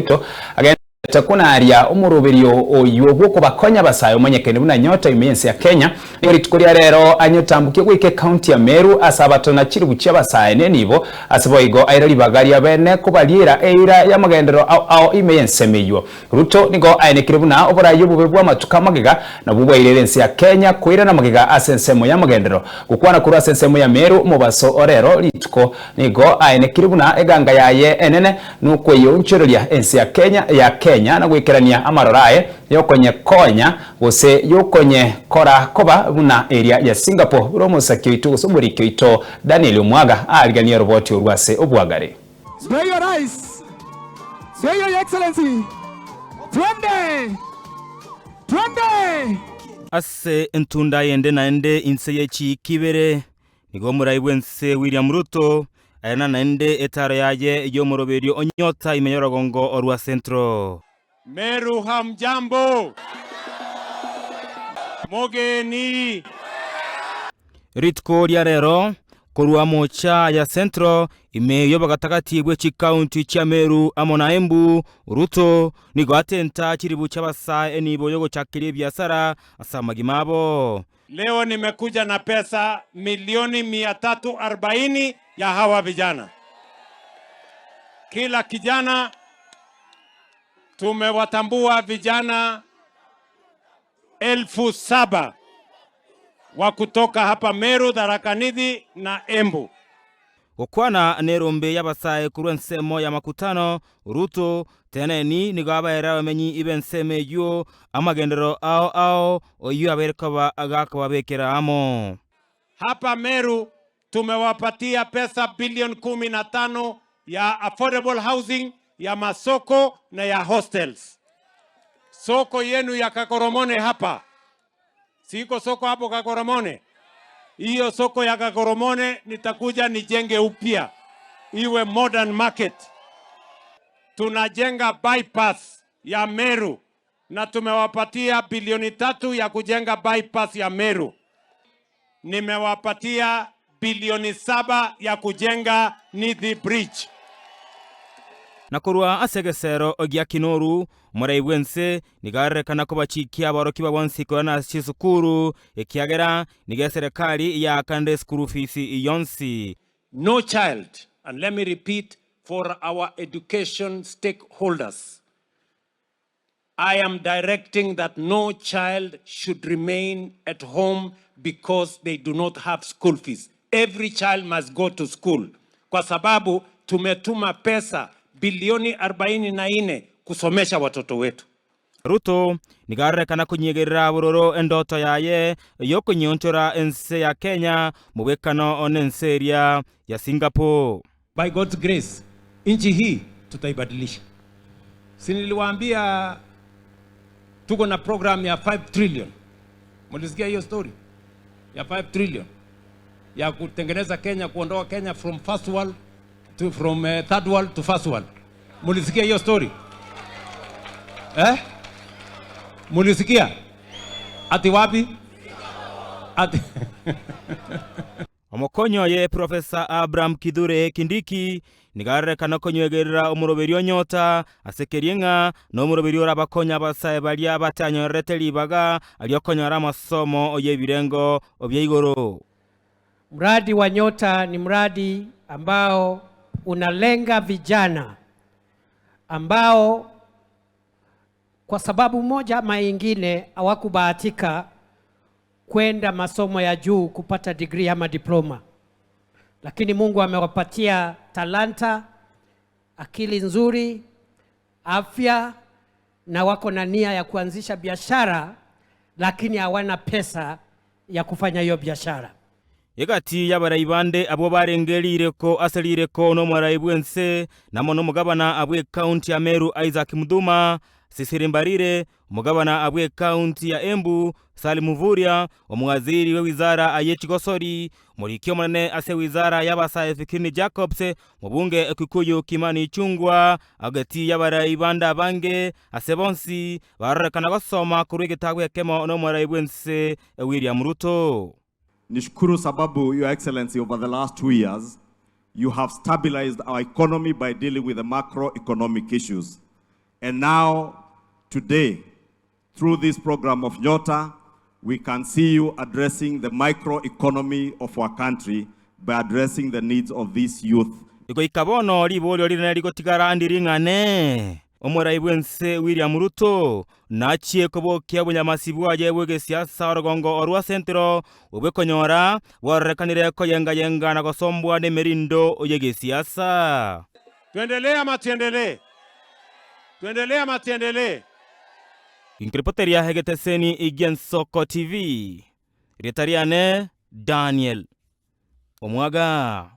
Kyoito takuna aria umurubirio oyo guko bakonya basayo mwenyekene buna nyota imensi ya Kenya ni ritukuria rero anyotambukie gwike county ya Meru asabatona kiribu kya basaye nenibo asiboigo aira libagaria bene kubalira eira ya magendero ao imensi meyo Ruto nigo ainekire buna oburayo bubebwa matuka magega na bubwaire ensi ya Kenya kuira na magega asensemo ya magendero gukwana kuri asensemo ya Meru mubaso orero rituko nigo ainekire buna eganga yaye enene nuko yonchereria ensi ya Kenya na gwikerania amarorae yokonye konya gose yokonye kora koba buna area ya Singapore uromusa Kyoito gusumuri Kyoito Daniel Mwaga aligania roboti urwase obwagari. Sway your eyes. Sway your excellency. Twende. Ase entunda yende na ende inseyechi kibere nigo muraiwense William Ruto ayana na ende etaro yaje yo moroberio onyota imenyorogongo orwa centro. Meru hamjambo. Mogeni. Ritko rero kurwa mocha ya centro imeyoba gatakati gwechi county cha Meru amona Embu Ruto nigo atenta kiribu cyabasa enibo yogo chakiri biasara asamagimabo. Leo nimekuja na pesa milioni 340 ya hawa vijana. Kila kijana tumewatambua vijana 7,000 wa kutoka hapa Meru, Tharaka Nithi na Embu. Okwana nerombe yabasaye kurwensemo ya makutano Ruto teneni nigabaera bamenyi ibenseme yo amagendero ao oyu abereka agaka babekera amo. Hapa Meru tumewapatia pesa bilioni 15 ya affordable housing, ya masoko na ya hostels. Soko yenu ya Kakoromone hapa. Siko soko hapo Kakoromone. Hiyo soko ya Kakoromone nitakuja nijenge upya. Iwe modern market. Tunajenga bypass ya Meru na tumewapatia bilioni 3 ya kujenga bypass ya Meru. Nimewapatia bilioni 7 ya kujenga Nithi Bridge. Nakurwa asegesero ogya Kinoru muraibwense nigarekana ko bacikia baroki babonsiko na chisukuru ekiagera nige serikali ya kande school fees iyonsi. No child, and let me repeat for our education stakeholders, I am directing that no child should remain at home because they do not have school fees. Every child must go to school. Kwa sababu tumetuma pesa bilioni 44 kusomesha watoto wetu. Ruto nigarekana kunyegerera buroro endoto yaye yokunyontora ense ya Kenya mubekano onenseria ya Singapore. By God's grace, nchi hii tutaibadilisha. Siniliwaambia tuko na program ya 5 trillion. Mulisikia hiyo story? Ya 5 trillion. Ya kutengeneza Kenya, kuondoa Kenya from first world to third world to first world. Mulisikia hiyo story? Mulisikia? Ati wapi? Ati Omokonyo ye Professor Abraham Kidhure Kindiki nigarekana konyegerera umuroberio nyota asekerienga no umuroberio rabakonya basaye balia batanyorete libaga aliyokonyara masomo oye birengo obyeigoro. Mradi wa Nyota ni mradi ambao unalenga vijana ambao kwa sababu moja ama nyingine hawakubahatika kwenda masomo ya juu kupata degree ama diploma, lakini Mungu amewapatia talanta, akili nzuri, afya na wako na nia ya kuanzisha biashara, lakini hawana pesa ya kufanya hiyo biashara. Yegati yabarayibande abo barengelireko asalireko no mwarayibwense namono mugabana abwe county ya Meru Isaac Muduma Sisirimbarire mugabana abwe county ya Embu Salim Vuria omwaziri we wizara ayechigosori murikyo munene ase wizara y'abasaye Fikini Jacobs mubunge ekikuyu Kimani Chungwa agati yabarayibanda bange asebonsi barekana basoma kurwegitagwe kemo no mwarayibwense William Ruto. Nishukuru sababu, Your Excellency, over the last 2 years, you have stabilized our economy by dealing with the macroeconomic issues. And now, today, through this program of Nyota, we can see you addressing the microeconomy of our country by addressing the needs of these youth. Iko ikabono libolyo lirina ligotigara ndiringane. Omurai bwense William Ruto nachie kobokia bunyamasi bwaje bwege siasa orogongo orwa sentro ubekonyora warekanire ko yenga na kosombwa ne merindo oyege siasa. Tuendelee ama tuendelee? Tuendelee ama tuendelee? Inkripoteria hegeteseni Igensoko TV. Retariane Daniel Omwaga.